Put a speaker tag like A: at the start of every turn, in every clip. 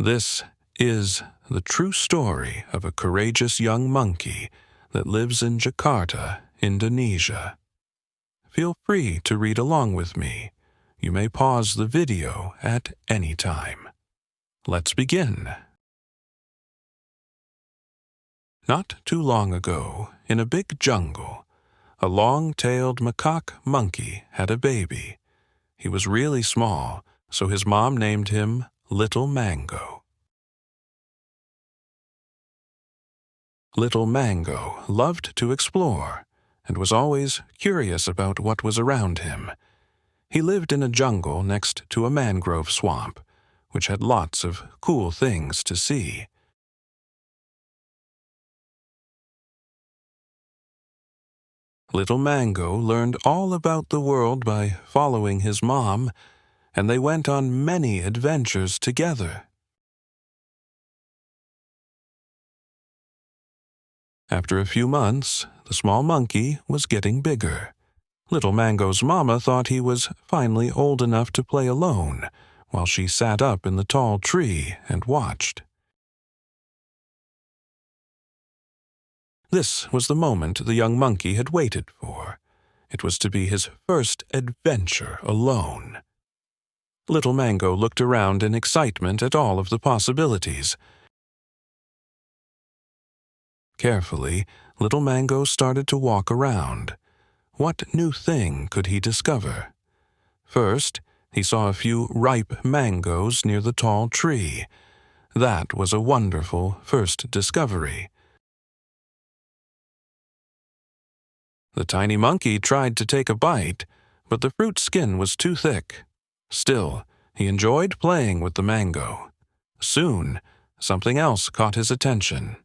A: This is the true story of a courageous young monkey that lives in Jakarta, Indonesia. Feel free to read along with me. You may pause the video at any time. Let's begin. Not too long ago, in a big jungle, a long-tailed macaque monkey had a baby. He was really small, so his mom named him Little Mango. Little Mango loved to explore and was always curious about what was around him. He lived in a jungle next to a mangrove swamp, which had lots of cool things to see. Little Mango learned all about the world by following his mom, and they went on many adventures together. After a few months, the small monkey was getting bigger. Little Mango's mama thought he was finally old enough to play alone, while she sat up in the tall tree and watched. This was the moment the young monkey had waited for. It was to be his first adventure alone. Little Mango looked around in excitement at all of the possibilities. Carefully, Little Mango started to walk around. What new thing could he discover? First, he saw a few ripe mangoes near the tall tree. That was a wonderful first discovery. The tiny monkey tried to take a bite, but the fruit skin was too thick. Still, he enjoyed playing with the mango. Soon, something else caught his attention.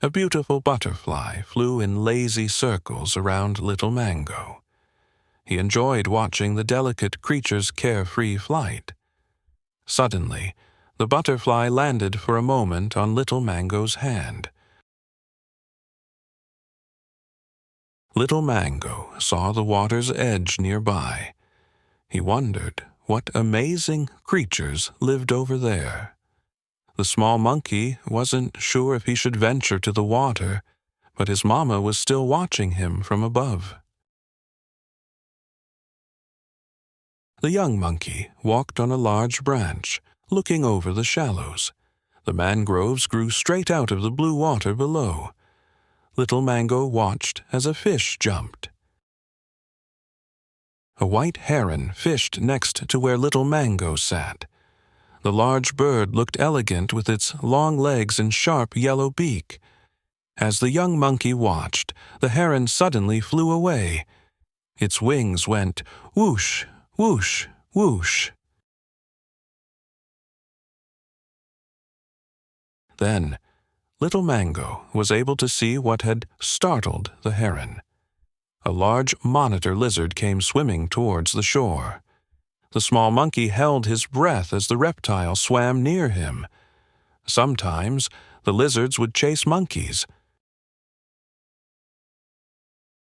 A: A beautiful butterfly flew in lazy circles around Little Mango. He enjoyed watching the delicate creature's carefree flight. Suddenly, the butterfly landed for a moment on Little Mango's hand. Little Mango saw the water's edge nearby. He wondered what amazing creatures lived over there. The small monkey wasn't sure if he should venture to the water, but his mama was still watching him from above. The young monkey walked on a large branch, looking over the shallows. The mangroves grew straight out of the blue water below. Little Mango watched as a fish jumped. A white heron fished next to where Little Mango sat. The large bird looked elegant with its long legs and sharp yellow beak. As the young monkey watched, the heron suddenly flew away. Its wings went whoosh, whoosh, whoosh. Then, Little Mango was able to see what had startled the heron. A large monitor lizard came swimming towards the shore. The small monkey held his breath as the reptile swam near him. Sometimes, the lizards would chase monkeys.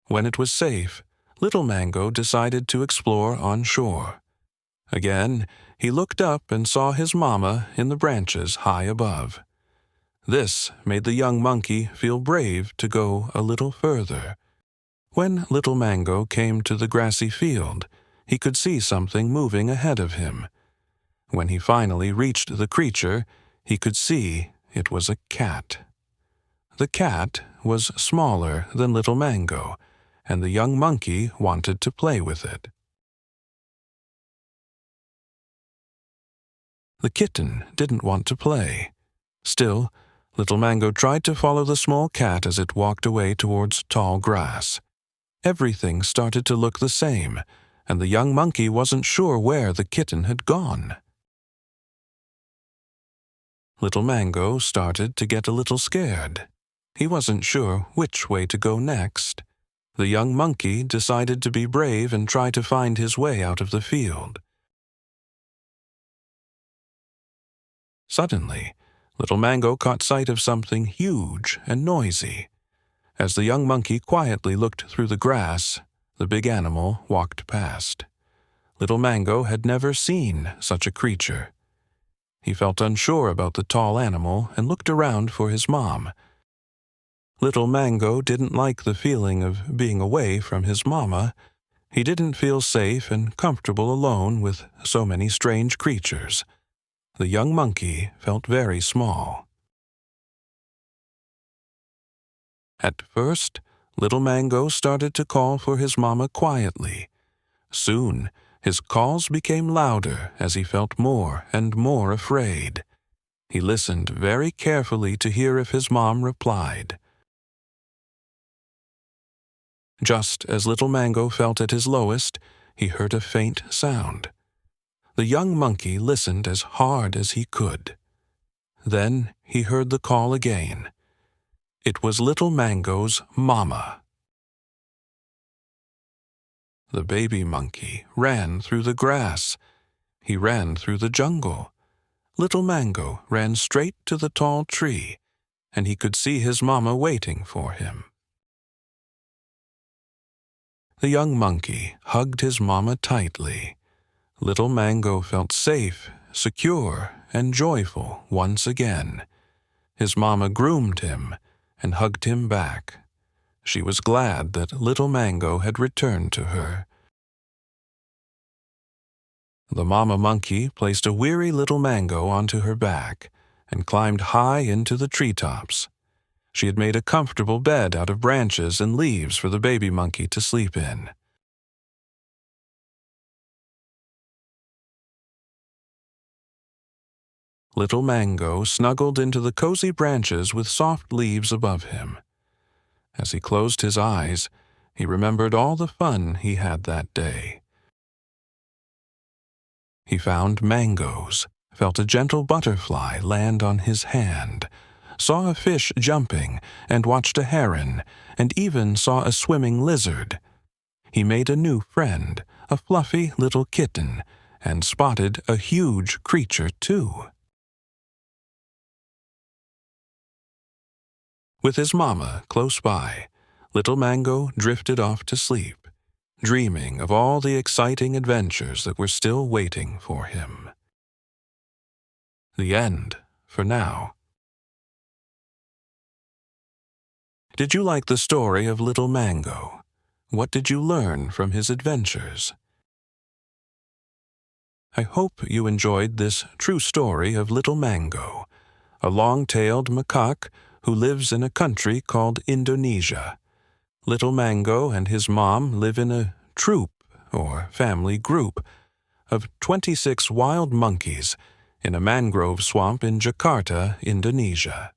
A: When it was safe, Little Mango decided to explore on shore. Again, he looked up and saw his mama in the branches high above. This made the young monkey feel brave to go a little further. When Little Mango came to the grassy field, he could see something moving ahead of him. When he finally reached the creature, he could see it was a cat. The cat was smaller than Little Mango, and the young monkey wanted to play with it. The kitten didn't want to play. Still, Little Mango tried to follow the small cat as it walked away towards tall grass. Everything started to look the same, and the young monkey wasn't sure where the kitten had gone. Little Mango started to get a little scared. He wasn't sure which way to go next. The young monkey decided to be brave and try to find his way out of the field. Suddenly, Little Mango caught sight of something huge and noisy. As the young monkey quietly looked through the grass, the big animal walked past. Little Mango had never seen such a creature. He felt unsure about the tall animal and looked around for his mom. Little Mango didn't like the feeling of being away from his mama. He didn't feel safe and comfortable alone with so many strange creatures. The young monkey felt very small. At first, Little Mango started to call for his mama quietly. Soon, his calls became louder as he felt more and more afraid. He listened very carefully to hear if his mom replied. Just as Little Mango felt at his lowest, he heard a faint sound. The young monkey listened as hard as he could. Then he heard the call again. It was Little Mango's mama. The baby monkey ran through the grass. He ran through the jungle. Little Mango ran straight to the tall tree, and he could see his mama waiting for him. The young monkey hugged his mama tightly. Little Mango felt safe, secure, and joyful once again. His mama groomed him and hugged him back. She was glad that Little Mango had returned to her. The mama monkey placed a weary Little Mango onto her back and climbed high into the treetops. She had made a comfortable bed out of branches and leaves for the baby monkey to sleep in. Little Mango snuggled into the cozy branches with soft leaves above him. As he closed his eyes, he remembered all the fun he had that day. He found mangoes, felt a gentle butterfly land on his hand, saw a fish jumping, and watched a heron, and even saw a swimming lizard. He made a new friend, a fluffy little kitten, and spotted a huge creature too. With his mama close by, Little Mango drifted off to sleep, dreaming of all the exciting adventures that were still waiting for him. The end, for now. Did you like the story of Little Mango? What did you learn from his adventures? I hope you enjoyed this true story of Little Mango, a long-tailed macaque who lives in a country called Indonesia. Little Mango and his mom live in a troop, or family group, of 26 wild monkeys in a mangrove swamp in Jakarta, Indonesia.